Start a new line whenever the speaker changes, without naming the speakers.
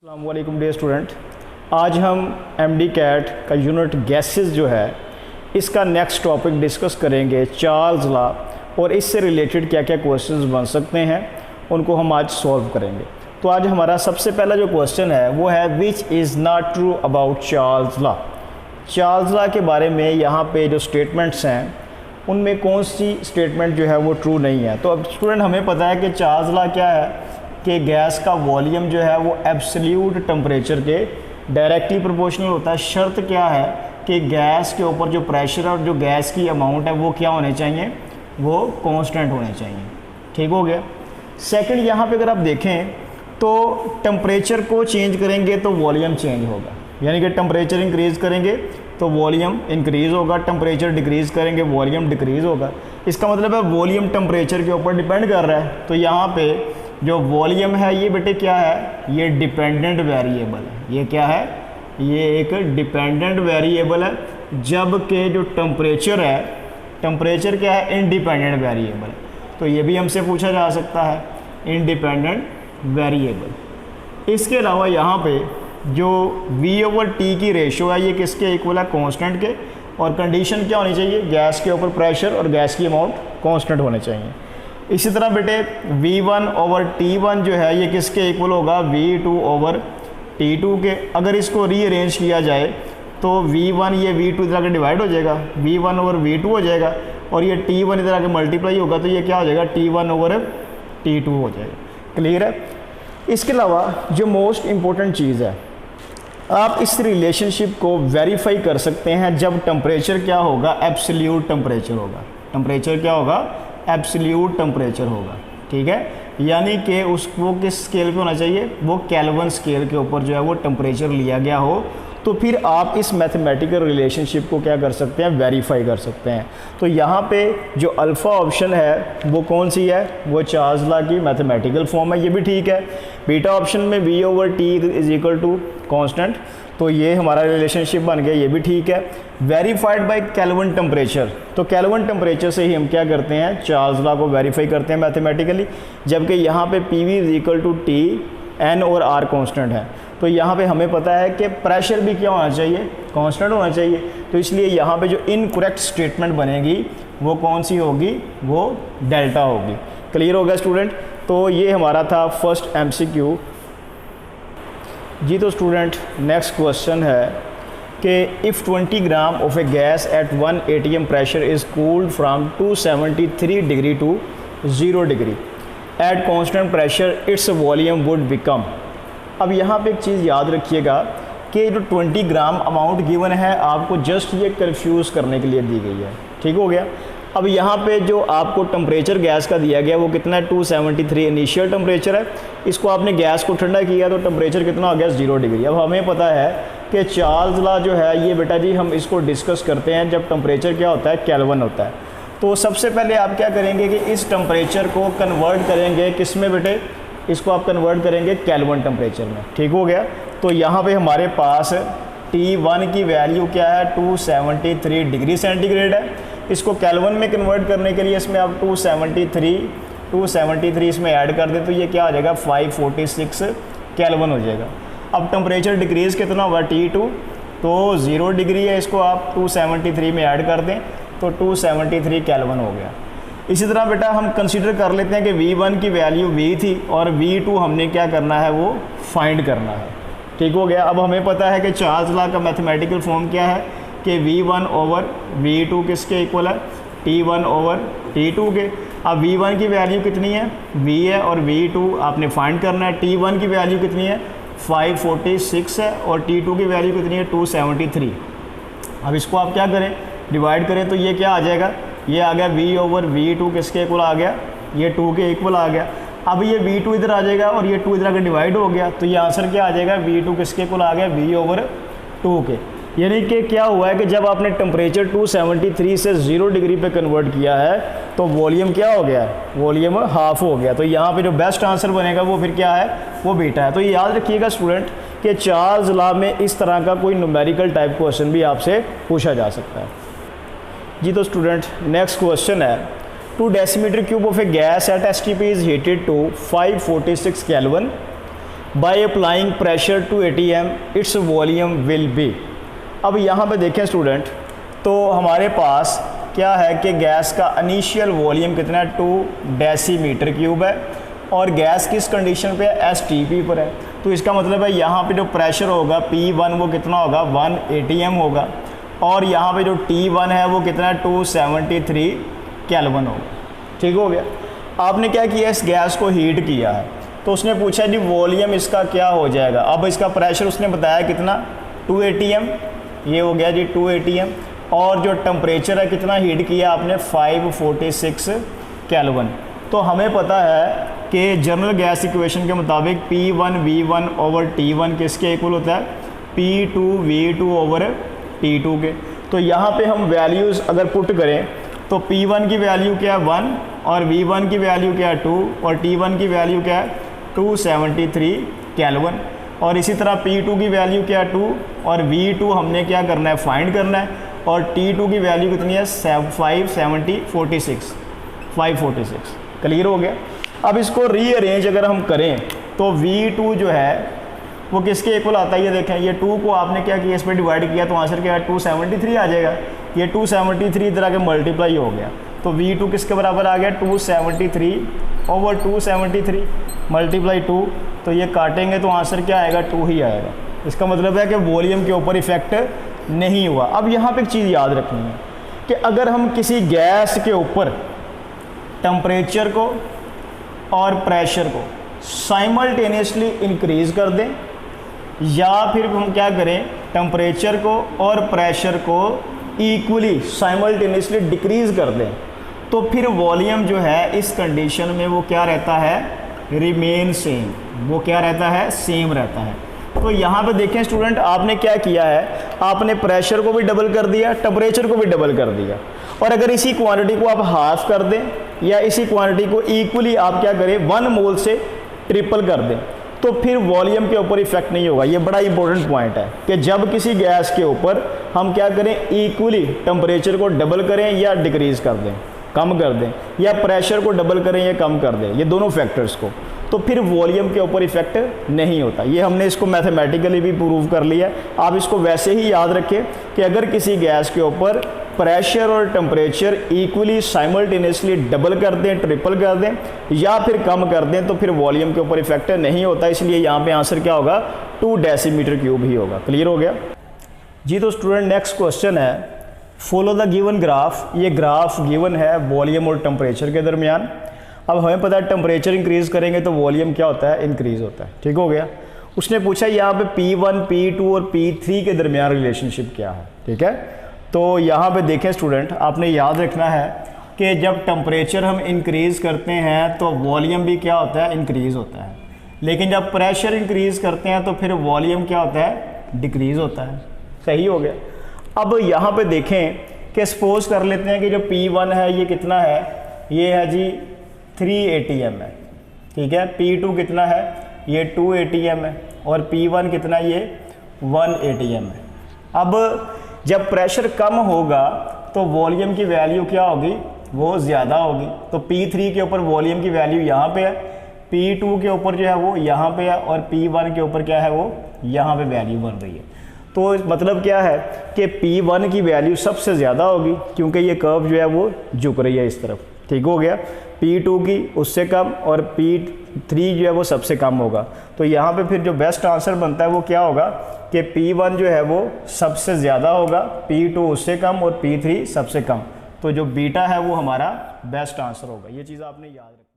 अस्सलामुअलैकुम dear student, आज हम एमडी कैट का यूनिट गैसेस जो है इसका नेक्स्ट टॉपिक डिस्कस करेंगे, चार्ल्स लॉ, और इससे रिलेटेड क्या क्या क्वेश्चंस बन सकते हैं उनको हम आज सॉल्व करेंगे। तो आज हमारा सबसे पहला जो क्वेश्चन है वो है which is not true about Charles law. Charles law के बारे में यहाँ पे जो स्टेटमेंट्स हैं उनमें कौन सी स्टेटमेंट जो है वो ट्रू नहीं है। तो अब स्टूडेंट हमें पता है कि चार्ल्स लॉ क्या है कि गैस का वॉल्यूम जो है वो एब्सोल्यूट टेम्परेचर के डायरेक्टली प्रोपोर्शनल होता है। शर्त क्या है कि गैस के ऊपर जो प्रेशर और जो गैस की अमाउंट है वो क्या होने चाहिए, वो कांस्टेंट होने चाहिए। ठीक हो गया। सेकंड, यहाँ पे अगर आप देखें तो टेम्परेचर को चेंज करेंगे तो वॉल्यूम चेंज होगा, यानी कि टेम्परेचर इंक्रीज़ करेंगे तो वॉल्यूम इंक्रीज़ होगा, टेम्परेचर डिक्रीज़ करेंगे वॉल्यूम डिक्रीज़ होगा। इसका मतलब है वॉल्यूम टेम्परेचर के ऊपर डिपेंड कर रहा है। तो यहाँ पे जो वॉल्यूम है ये बेटे क्या है, ये डिपेंडेंट वेरिएबल है। ये क्या है, ये एक डिपेंडेंट वेरिएबल है, जबकि जो टेम्परेचर है, टेम्परेचर क्या है, इंडिपेंडेंट वेरिएबल है। तो ये भी हमसे पूछा जा सकता है, इंडिपेंडेंट वेरिएबल। इसके अलावा यहाँ पे जो V/T की रेशो है ये किसके इक्वल है, कांस्टेंट के, और कंडीशन क्या होनी चाहिए, गैस के ऊपर प्रेशर और गैस की अमाउंट कांस्टेंट होने चाहिए। इसी तरह बेटे V1/T1 जो है ये किसके इक्वल होगा, V2/T2 के। अगर इसको रीअरेंज किया जाए तो V1 ये V2 इधर आके डिवाइड हो जाएगा, V1/V2 हो जाएगा, और ये T1 इधर आके मल्टीप्लाई होगा तो ये क्या हो जाएगा, T1/T2 हो जाएगा। क्लियर है। इसके अलावा जो मोस्ट इम्पोर्टेंट चीज़ है, आप इस रिलेशनशिप को वेरीफाई कर सकते हैं जब टेम्परेचर क्या होगा, एब्सोल्यूट टेम्परेचर होगा। टेम्परेचर क्या होगा, एब्सोल्यूट टेम्परेचर होगा। ठीक है, यानी कि उसको किस स्केल पे होना चाहिए, वो केल्विन स्केल के ऊपर जो है वो टेम्परेचर लिया गया हो, तो फिर आप इस मैथमेटिकल रिलेशनशिप को क्या कर सकते हैं, वेरीफाई कर सकते हैं। तो यहाँ पे जो अल्फ़ा ऑप्शन है वो कौन सी है, वो चार्ल्स लॉ की मैथमेटिकल फॉर्म है, ये भी ठीक है। बीटा ऑप्शन में V/T is equal to constant, तो ये हमारा रिलेशनशिप बन गया, ये भी ठीक है। वेरीफाइड बाय केल्विन टेम्परेचर, तो केल्विन टेम्परेचर से ही हम क्या करते हैं, चार्ल्स लॉ को वेरीफाई करते हैं मैथमेटिकली। जबकि यहाँ पे PV is equal to T, N और R कांस्टेंट है, तो यहाँ पे हमें पता है कि प्रेशर भी क्या होना चाहिए, कांस्टेंट होना चाहिए। तो इसलिए यहाँ पे जो इनकरेक्ट स्टेटमेंट बनेगी वो कौन सी होगी, वो डेल्टा होगी। क्लियर हो गया स्टूडेंट। तो ये हमारा था फर्स्ट MCQ जी। तो स्टूडेंट नेक्स्ट क्वेश्चन है कि if 20 gram of a gas at 1 atm pressure is cooled from 273 degree to 0 degree at constant pressure its volume would become. अब यहाँ पे एक चीज़ याद रखिएगा कि जो 20 ग्राम अमाउंट गिवन है आपको जस्ट ये कंफ्यूज करने के लिए दी गई है। ठीक हो गया। अब यहाँ पे जो आपको टेम्परेचर गैस का दिया गया वो कितना है, 273 इनिशियल टेम्परेचर है। इसको आपने गैस को ठंडा किया तो टेम्परेचर कितना हो गया, 0 डिग्री। अब हमें पता है कि चार्ल्स लॉ जो है ये बेटा जी हम इसको डिस्कस करते हैं जब टेम्परेचर क्या होता है, केल्विन होता है। तो सबसे पहले आप क्या करेंगे कि इस टेम्परेचर को कन्वर्ट करेंगे किस में बेटे, इसको आप कन्वर्ट करेंगे केल्विन टेम्परेचर में। ठीक हो गया। तो यहाँ पे हमारे पास T1 की वैल्यू क्या है, 273 डिग्री सेंटीग्रेड है। इसको केल्विन में कन्वर्ट करने के लिए इसमें आप 273 इसमें ऐड कर दें तो ये क्या हो जाएगा, 546 केल्विन हो जाएगा। अब टेम्परेचर डिक्रीज़ कितना होगा, T2, तो 0 डिग्री है, इसको आप 273 में ऐड कर दें तो 273 केल्विन हो गया। इसी तरह बेटा हम कंसीडर कर लेते हैं कि V1 की वैल्यू V थी और V2 हमने क्या करना है, वो फाइंड करना है। ठीक हो गया। अब हमें पता है कि चार्ल्स लॉ का मैथमेटिकल फॉर्म क्या है कि V1/V2 किसके इक्वल है, T1/T2 के। अब V1 की वैल्यू कितनी है, V है, और V2 आपने फाइंड करना है। T1 की वैल्यू कितनी है, 546 है, और T2 की वैल्यू कितनी है, 273। अब इसको आप क्या करें, डिवाइड करें तो ये क्या आ जाएगा, ये आ गया V/V2 किसके इक्वल आ गया, ये 2 के इक्वल आ गया। अब ये V2 इधर आ जाएगा और ये 2 इधर आकर डिवाइड हो गया, तो ये आंसर क्या आ जाएगा, V2 किसके इक्वल आ गया, V/2 के। यानी कि क्या हुआ है कि जब आपने टेम्परेचर 273 से 0 डिग्री पे कन्वर्ट किया है तो वॉल्यूम क्या हो गया है, वॉल्यूम हाफ हो गया। तो यहाँ पे जो बेस्ट आंसर बनेगा वो फिर क्या है, वो बीटा है। तो ये याद रखिएगा स्टूडेंट कि चार्ल्स लॉ में इस तरह का कोई न्यूमेरिकल टाइप क्वेश्चन भी आपसे पूछा जा सकता है जी। तो स्टूडेंट नेक्स्ट क्वेश्चन है, 2 decimeter cube of a gas at STP is heated to 546 Kelvin by applying pressure to ATM its volume will be. अब यहाँ पे देखें स्टूडेंट, तो हमारे पास क्या है कि गैस का इनिशियल वॉल्यूम कितना है 2 डेसीमीटर क्यूब है और गैस किस कंडीशन पे है, STP पर है। तो इसका मतलब है यहाँ पे जो प्रेशर होगा P1 वो कितना होगा 1 ATM होगा और यहाँ पे जो T1 है वो कितना है 273 केल्विन होगा। ठीक हो गया। आपने क्या किया, इस गैस को हीट किया है तो उसने पूछा जी वॉल्यूम इसका क्या हो जाएगा। अब इसका प्रेशर उसने बताया कितना 2 ATM, ये हो गया जी 2 ATM और जो टेम्परेचर है कितना हीट किया आपने 546 केल्विन। तो हमें पता है कि जनरल गैस इक्वेशन के मुताबिक P1 V1 ओवर T1 किसके इक्वल होता है, P2 V2 ओवर T2 के। तो यहाँ पे हम वैल्यूज़ अगर पुट करें तो P1 की वैल्यू क्या है 1 और V1 की वैल्यू क्या है 2 और T1 की वैल्यू क्या है 273 केल्विन और इसी तरह P2 की वैल्यू क्या है 2 और V2 हमने क्या करना है, फाइंड करना है और T2 की वैल्यू कितनी है 546। क्लियर हो गया। अब इसको रीअरेंज अगर हम करें तो V2 जो है वो किसके इक्वल आता है, ये देखें, ये 2 को आपने क्या किया, इस पर डिवाइड किया तो आंसर क्या है 273 आ जाएगा। ये 273 इधर आके मल्टीप्लाई हो गया तो V2 किसके बराबर आ गया 273 ओवर 273 मल्टीप्लाई 2, तो ये काटेंगे तो आंसर क्या आएगा 2 ही आएगा। इसका मतलब है कि वॉल्यूम के ऊपर इफेक्ट नहीं हुआ। अब यहाँ पे एक चीज़ याद रखनी है कि अगर हम किसी गैस के ऊपर टेम्परेचर को और प्रेशर को साइमल्टेनियसली इंक्रीज़ कर दें या फिर हम क्या करें टेम्परेचर को और प्रेशर को इक्वली साइमल्टेनियसली डिक्रीज़ कर दें, तो फिर वॉल्यूम जो है इस कंडीशन में वो क्या रहता है, रिमेन सेम। वो क्या रहता है, सेम रहता है। तो यहाँ पे देखें स्टूडेंट, आपने क्या किया है, आपने प्रेशर को भी डबल कर दिया, टेम्परेचर को भी डबल कर दिया और अगर इसी क्वांटिटी को आप हाफ कर दें या इसी क्वांटिटी को इक्वली आप क्या करें 1 मोल से ट्रिपल कर दें तो फिर वॉल्यूम के ऊपर इफेक्ट नहीं होगा। ये बड़ा इंपॉर्टेंट पॉइंट है कि जब किसी गैस के ऊपर हम क्या करें, इक्वली टेम्परेचर को डबल करें या डिक्रीज़ कर दें, कम कर दें, या प्रेशर को डबल करें या कम कर दें, ये दोनों फैक्टर्स को, तो फिर वॉल्यूम के ऊपर इफेक्ट नहीं होता। ये हमने इसको मैथमेटिकली भी प्रूव कर लिया। आप इसको वैसे ही याद रखें कि अगर किसी गैस के ऊपर प्रेशर और टेम्परेचर इक्वली साइमल्टेनियसली डबल कर दें, ट्रिपल कर दें या फिर कम कर दें तो फिर वॉल्यूम के ऊपर इफेक्ट नहीं होता। इसलिए यहाँ पे आंसर क्या होगा 2 डेसीमीटर क्यूब ही होगा। क्लियर हो गया जी। तो स्टूडेंट नेक्स्ट क्वेश्चन है, फॉलो द गिवन ग्राफ। ये ग्राफ गिवन है वॉल्यूम और टेम्परेचर के दरमियान। अब हमें पता है टेम्परेचर इंक्रीज़ करेंगे तो वॉल्यूम क्या होता है, इंक्रीज़ होता है। ठीक हो गया। उसने पूछा यहाँ पे P1 P2 और P3 के दरमियान रिलेशनशिप क्या है। ठीक है, तो यहाँ पे देखें स्टूडेंट, आपने याद रखना है कि जब टेम्परेचर हम इंक्रीज़ करते हैं तो वॉल्यूम भी क्या होता है, इंक्रीज़ होता है। लेकिन जब प्रेशर इंक्रीज़ करते हैं तो फिर वॉल्यूम क्या होता है, डिक्रीज़ होता है। सही हो गया। अब यहाँ पे देखें कि सपोज कर लेते हैं कि जो P1 है ये कितना है, ये है जी 3 ATM है। ठीक है, P2 कितना है, ये 2 ATM है और P1 कितना, ये 1 ATM है। अब जब प्रेशर कम होगा तो वॉल्यूम की वैल्यू क्या होगी, वो ज़्यादा होगी। तो P3 के ऊपर वॉल्यूम की वैल्यू यहाँ पे है, P2 के ऊपर जो है वो यहाँ पे है और P1 के ऊपर क्या है, वो यहाँ पे वैल्यू बन रही है। तो मतलब क्या है कि P1 की वैल्यू सबसे ज़्यादा होगी क्योंकि ये कर्व जो है वो झुक रही है इस तरफ। ठीक हो गया। P2 की उससे कम और P3 जो है वो सबसे कम होगा। तो यहाँ पे फिर जो बेस्ट आंसर बनता है वो क्या होगा कि P1 जो है वो सबसे ज़्यादा होगा, P2 उससे कम और P3 सबसे कम। तो जो बीटा है वो हमारा बेस्ट आंसर होगा। ये चीज़ आपने याद रखनी।